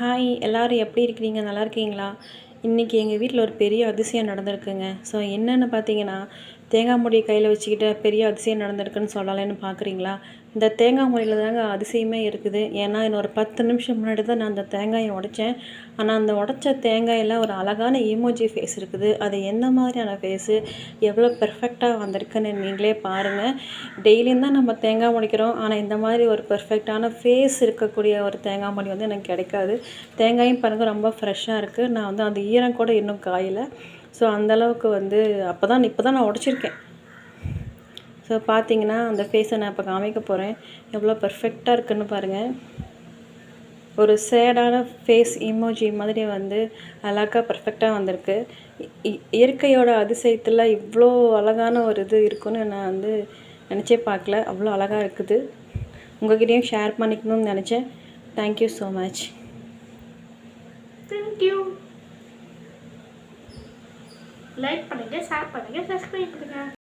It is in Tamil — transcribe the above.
ஹாய் எல்லோரும் எப்படி இருக்கிறீங்க? நல்லா இருக்கீங்களா? இன்றைக்கி எங்கள் வீட்டில் ஒரு பெரிய அதிசயம் நடந்திருக்குங்க. ஸோ என்னென்னு பார்த்தீங்கன்னா, தேங்காய் மூடிய கையில் வச்சுக்கிட்டு பெரிய அதிசயம் நடந்திருக்குன்னு சொல்லலான்னு பார்க்குறீங்களா? இந்த தேங்காய் மூடியில் தாங்க அதிசயமே இருக்குது. ஏன்னா இன்னும் ஒரு 10 நிமிஷம் முன்னாடி தான் நான் அந்த தேங்காயை உடைச்சேன். ஆனால் அந்த உடைச்ச தேங்காயில் ஒரு அழகான ஈமோஜி ஃபேஸ் இருக்குது. அது எந்த மாதிரியான ஃபேஸு, எவ்வளோ பெர்ஃபெக்டாக வந்திருக்குன்னு நீங்களே பாருங்கள். டெய்லியும் தான் நம்ம தேங்காய் உடைக்கிறோம். ஆனால் இந்த மாதிரி ஒரு பெர்ஃபெக்டான ஃபேஸ் இருக்கக்கூடிய ஒரு தேங்காய் மூடி வந்து எனக்கு கிடைக்காது. தேங்காயும் பாருங்கள் ரொம்ப ஃப்ரெஷ்ஷாக இருக்குது. நான் வந்து அந்த ஈரம் கூட இன்னும் காயலை. ஸோ அந்தளவுக்கு வந்து இப்போ தான் நான் உடைச்சிருக்கேன். ஸோ பார்த்தீங்கன்னா அந்த ஃபேஸை நான் இப்போ காமிக்க போகிறேன். எவ்வளோ பெர்ஃபெக்டாக இருக்குன்னு பாருங்கள். ஒரு சேடான ஃபேஸ் இமோஜி மாதிரி வந்து அழகாக பெர்ஃபெக்டாக வந்திருக்கு. இயற்கையோட அதிசயத்தில் இவ்வளோ அழகான ஒரு இது இருக்குன்னு நான் வந்து நினச்சே பார்க்கல. அவ்வளோ அழகாக இருக்குது. உங்கள்கிட்டையும் ஷேர் பண்ணிக்கணும்னு நினச்சேன். Thank you so much. Thank you. Like பண்ணுங்கள், ஷேர் பண்ணுங்கள், சப்ஸ்கிரைப் பண்ணுங்கள்.